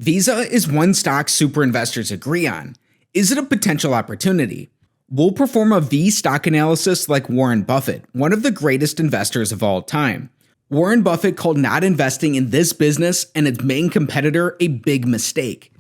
Visa is one stock super investors agree on. Is it a potential opportunity? We'll perform a V stock analysis like Warren Buffett, one of the greatest investors of all time. Warren Buffett called not investing in this business and its main competitor a big mistake.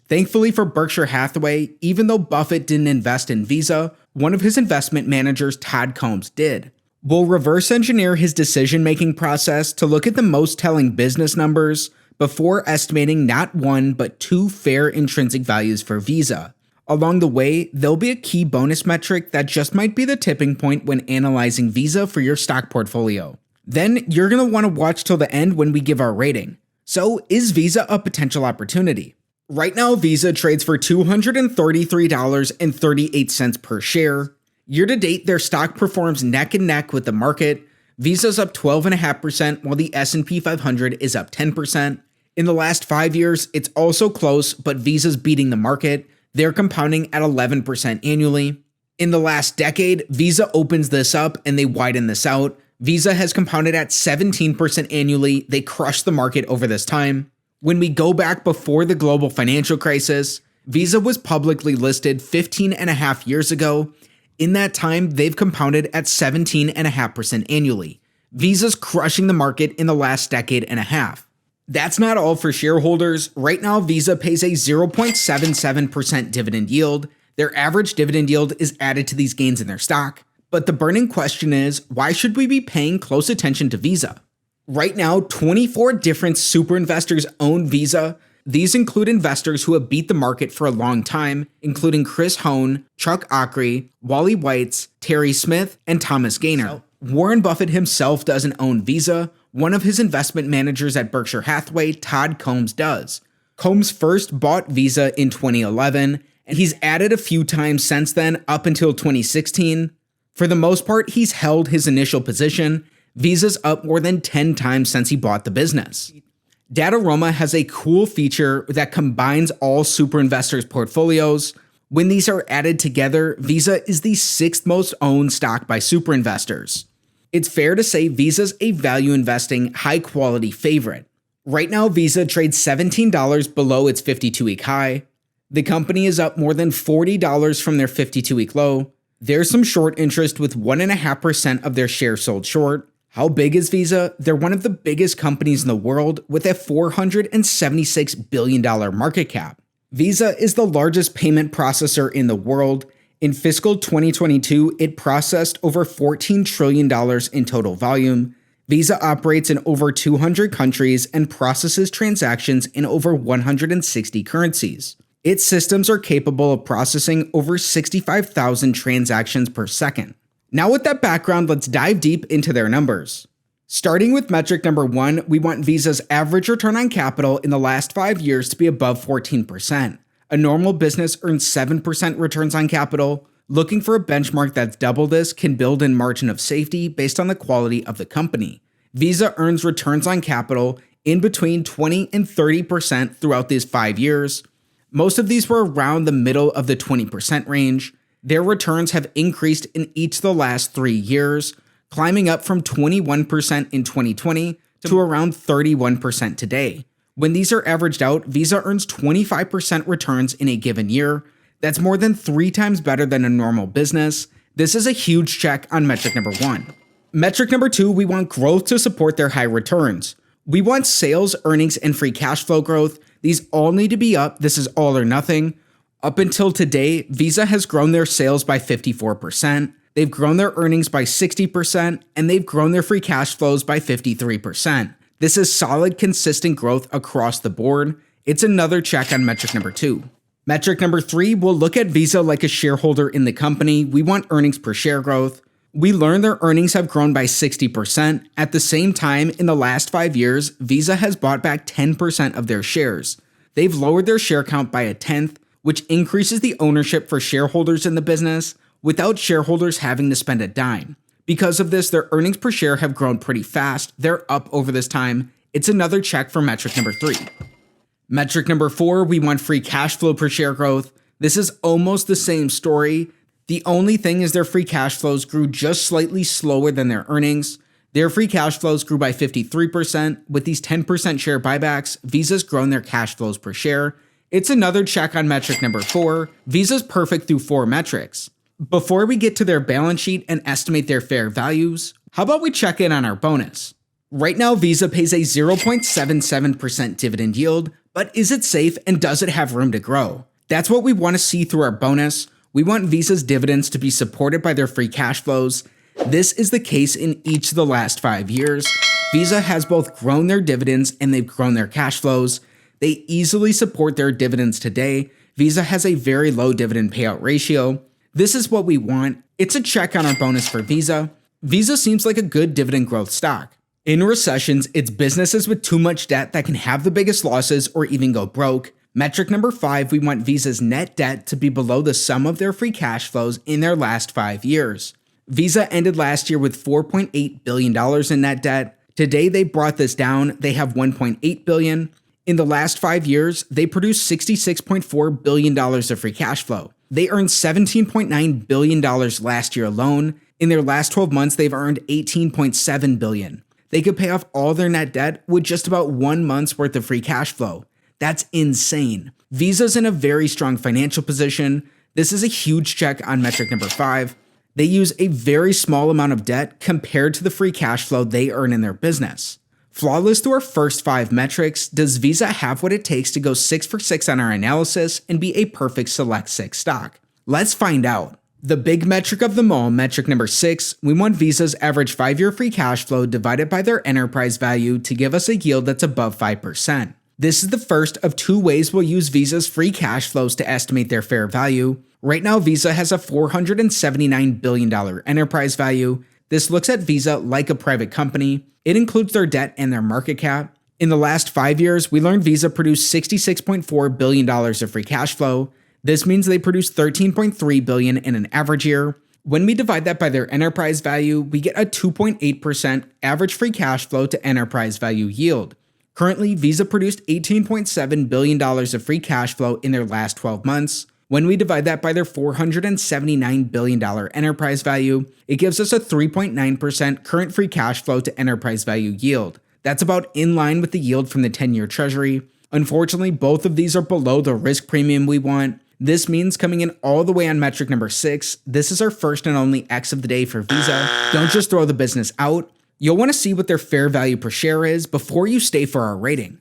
Thankfully for Berkshire Hathaway, even though Buffett didn't invest in Visa, one of his investment managers, Todd Combs, did. We'll reverse engineer his decision-making process to look at the most telling business numbers before estimating not one but two fair intrinsic values for Visa. Along the way, there'll be a key bonus metric that just might be the tipping point when analyzing Visa for your stock portfolio. Then you're going to want to watch till the end when we give our rating. So, is Visa a potential opportunity? Right now, Visa trades for $233.38 per share. Year to date, their stock performs neck and neck with the market. Visa's up 12.5%, while the S&P 500 is up 10%. In the last 5 years, it's also close, but Visa's beating the market. They're compounding at 11% annually. In the last decade, Visa opens this up and they widen this out. Visa has compounded at 17% annually. They crushed the market over this time. When we go back before the global financial crisis, Visa was publicly listed 15 and a half years ago. In that time, they've compounded at 17.5% annually. Visa's crushing the market in the last decade and a half. That's not all for shareholders. Right now, Visa pays a 0.77% dividend yield. Their average dividend yield is added to these gains in their stock. But the burning question is, why should we be paying close attention to Visa? Right now, 24 different super investors own Visa. These include investors who have beat the market for a long time, including Chris Hone, Chuck Akre, Wally Weitz, Terry Smith, and Thomas Gaynor. Warren Buffett himself doesn't own Visa. One of his investment managers at Berkshire Hathaway, Todd Combs, does. Combs first bought Visa in 2011, and he's added a few times since then up until 2016. For the most part, he's held his initial position. Visa's up more than 10 times since he bought the business. Dataroma has a cool feature that combines all super investors' portfolios. When these are added together, Visa is the 6th most owned stock by super investors. It's fair to say Visa's a value investing, high quality favorite. Right now, Visa trades $17 below its 52-week high. The company is up more than $40 from their 52-week low. There's some short interest with 1.5% of their shares sold short. How big is Visa? They're one of the biggest companies in the world with a $476 billion market cap. Visa is the largest payment processor in the world. In fiscal 2022, it processed over $14 trillion in total volume. Visa operates in over 200 countries and processes transactions in over 160 currencies. Its systems are capable of processing over 65,000 transactions per second. Now with that background, let's dive deep into their numbers. Starting with metric number 1, we want Visa's average return on capital in the last 5 years to be above 14%. A normal business earns 7% returns on capital. Looking for a benchmark that's double this can build in margin of safety based on the quality of the company. Visa earns returns on capital in between 20 and 30% throughout these 5 years. Most of these were around the middle of the 20% range. Their returns have increased in each of the last 3 years, climbing up from 21% in 2020 to around 31% today. When these are averaged out, Visa earns 25% returns in a given year. That's more than 3 times better than a normal business. This is a huge check on metric number 1. Metric number 2, we want growth to support their high returns. We want sales, earnings, and free cash flow growth. These all need to be up. This is all or nothing. Up until today, Visa has grown their sales by 54%. They've grown their earnings by 60%, and they've grown their free cash flows by 53%. This is solid, consistent growth across the board. It's another check on metric number 2. Metric number 3, we'll look at Visa like a shareholder in the company. We want earnings per share growth. We learned their earnings have grown by 60%. At the same time, in the last 5 years, Visa has bought back 10% of their shares. They've lowered their share count by 1/10, which increases the ownership for shareholders in the business without shareholders having to spend a dime. Because of this, their earnings per share have grown pretty fast. They're up over this time. It's another check for metric number 3. Metric number 4, we want free cash flow per share growth. This is almost the same story. The only thing is their free cash flows grew just slightly slower than their earnings. Their free cash flows grew by 53%. With these 10% share buybacks, Visa's grown their cash flows per share. It's another check on metric number 4. Visa's perfect through 4 metrics. Before we get to their balance sheet and estimate their fair values, how about we check in on our bonus? Right now, Visa pays a 0.77% dividend yield, but is it safe and does it have room to grow? That's what we want to see through our bonus. We want Visa's dividends to be supported by their free cash flows. This is the case in each of the last 5 years. Visa has both grown their dividends and they've grown their cash flows. They easily support their dividends today. Visa has a very low dividend payout ratio. This is what we want. It's a check on our bonus for Visa. Visa seems like a good dividend growth stock. In recessions, it's businesses with too much debt that can have the biggest losses or even go broke. Metric number 5, we want Visa's net debt to be below the sum of their free cash flows in their last 5 years. Visa ended last year with $4.8 billion in net debt. Today, they brought this down. They have $1.8 billion. In the last 5 years, they produced $66.4 billion of free cash flow. They earned $17.9 billion last year alone. In their last 12 months, they've earned $18.7 billion. They could pay off all their net debt with just about 1 month's worth of free cash flow. That's insane. Visa's in a very strong financial position. This is a huge check on metric number 5. They use a very small amount of debt compared to the free cash flow they earn in their business. Flawless through our first 5 metrics, does Visa have what it takes to go 6 for 6 on our analysis and be a perfect select 6 stock? Let's find out. The big metric of them all, metric number 6, we want Visa's average 5-year free cash flow divided by their enterprise value to give us a yield that's above 5%. This is the first of 2 ways we'll use Visa's free cash flows to estimate their fair value. Right now, Visa has a $479 billion enterprise value. This looks at Visa like a private company. It includes their debt and their market cap. In the last 5 years, we learned Visa produced $66.4 billion of free cash flow. This means they produce $13.3 billion in an average year. When we divide that by their enterprise value, we get a 2.8% average free cash flow to enterprise value yield. Currently, Visa produced $18.7 billion of free cash flow in their last 12 months. When we divide that by their $479 billion enterprise value, it gives us a 3.9% current free cash flow to enterprise value yield. That's about in line with the yield from the 10-year treasury. Unfortunately, both of these are below the risk premium we want. This means coming in all the way on metric number 6, this is our first and only X of the day for Visa. Don't just throw the business out. You'll want to see what their fair value per share is before you stay for our rating.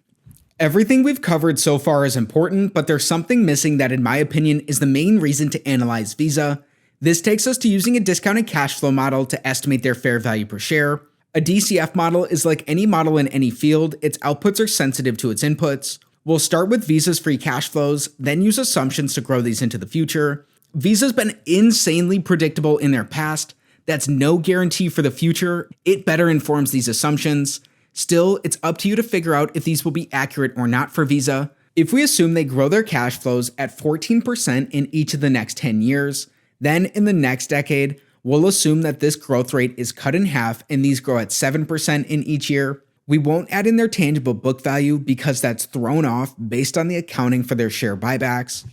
Everything we've covered so far is important, but there's something missing that in my opinion is the main reason to analyze Visa. This takes us to using a discounted cash flow model to estimate their fair value per share. A DCF model is like any model in any field, its outputs are sensitive to its inputs. We'll start with Visa's free cash flows, then use assumptions to grow these into the future. Visa's been insanely predictable in their past. That's no guarantee for the future. It better informs these assumptions. Still, it's up to you to figure out if these will be accurate or not for Visa. If we assume they grow their cash flows at 14% in each of the next 10 years, then in the next decade, we'll assume that this growth rate is cut in half and these grow at 7% in each year. We won't add in their tangible book value because that's thrown off based on the accounting for their share buybacks.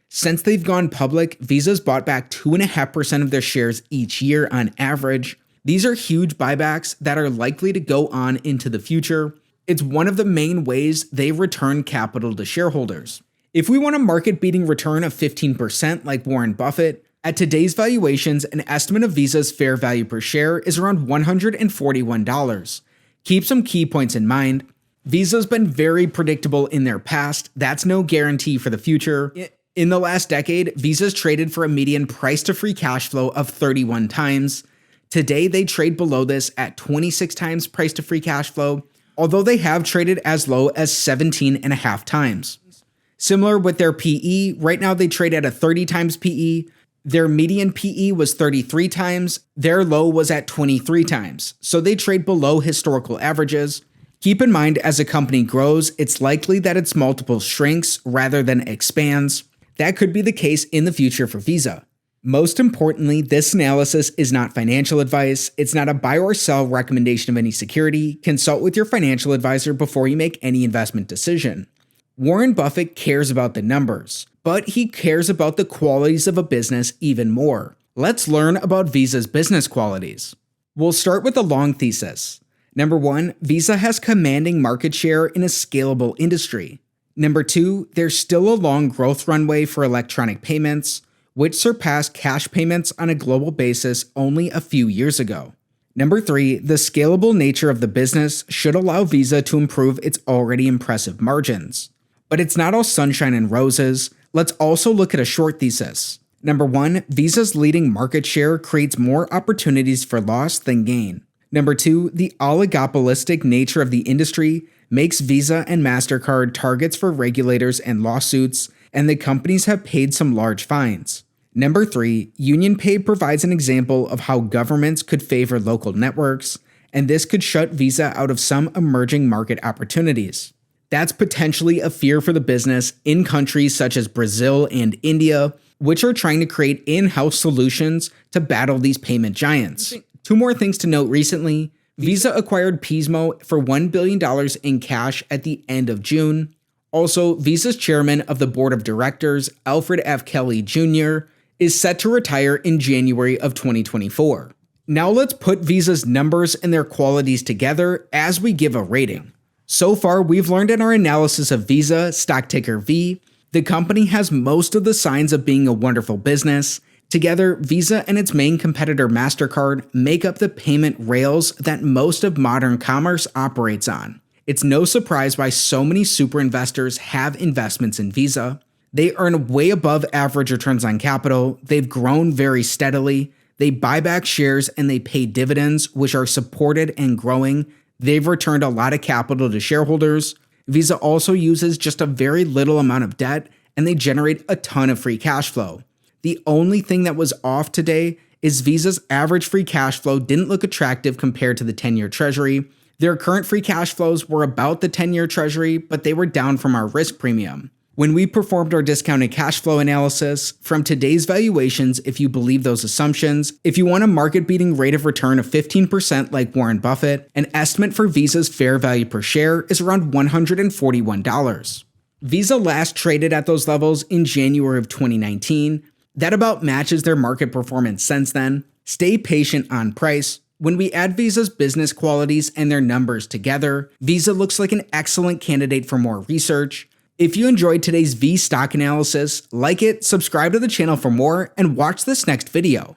Since they've gone public, Visa's bought back 2.5% of their shares each year on average. These are huge buybacks that are likely to go on into the future. It's one of the main ways they return capital to shareholders. If we want a market-beating return of 15% like Warren Buffett, at today's valuations, an estimate of Visa's fair value per share is around $141. Keep some key points in mind. Visa's been very predictable in their past. That's no guarantee for the future. In the last decade, Visa's traded for a median price to free cash flow of 31 times. Today, they trade below this at 26 times price to free cash flow, although they have traded as low as 17.5 times. Similar with their PE, right now they trade at a 30 times PE. Their median PE was 33 times, their low was at 23 times, so they trade below historical averages. Keep in mind, as a company grows, it's likely that its multiple shrinks rather than expands. That could be the case in the future for Visa. Most importantly, this analysis is not financial advice. It's not a buy or sell recommendation of any security. Consult with your financial advisor before you make any investment decision. Warren Buffett cares about the numbers, but he cares about the qualities of a business even more. Let's learn about Visa's business qualities. We'll start with the long thesis. Number 1, Visa has commanding market share in a scalable industry. Number 2, there's still a long growth runway for electronic payments, which surpassed cash payments on a global basis only a few years ago. Number 3, the scalable nature of the business should allow Visa to improve its already impressive margins. But it's not all sunshine and roses. Let's also look at a short thesis. Number 1, Visa's leading market share creates more opportunities for loss than gain. Number 2, the oligopolistic nature of the industry makes Visa and MasterCard targets for regulators and lawsuits, and the companies have paid some large fines. Number 3, UnionPay provides an example of how governments could favor local networks, and this could shut Visa out of some emerging market opportunities. That's potentially a fear for the business in countries such as Brazil and India, which are trying to create in-house solutions to battle these payment giants. 2 more things to note recently. Visa acquired Pismo for $1 billion in cash at the end of June. Also, Visa's chairman of the board of directors, Alfred F. Kelly Jr., is set to retire in January of 2024. Now let's put Visa's numbers and their qualities together as we give a rating. So far, we've learned in our analysis of Visa, stock ticker V, the company has most of the signs of being a wonderful business. Together, Visa and its main competitor MasterCard make up the payment rails that most of modern commerce operates on. It's no surprise why so many super investors have investments in Visa. They earn way above average returns on capital, they've grown very steadily, they buy back shares and they pay dividends, which are supported and growing. They've returned a lot of capital to shareholders. Visa also uses just a very little amount of debt, and they generate a ton of free cash flow. The only thing that was off today is Visa's average free cash flow didn't look attractive compared to the 10-year treasury. Their current free cash flows were about the 10-year treasury, but they were down from our risk premium. When we performed our discounted cash flow analysis, from today's valuations, if you believe those assumptions, if you want a market-beating rate of return of 15% like Warren Buffett, an estimate for Visa's fair value per share is around $141. Visa last traded at those levels in January of 2019. That about matches their market performance since then. Stay patient on price. When we add Visa's business qualities and their numbers together, Visa looks like an excellent candidate for more research. If you enjoyed today's V stock analysis, like it, subscribe to the channel for more, and watch this next video.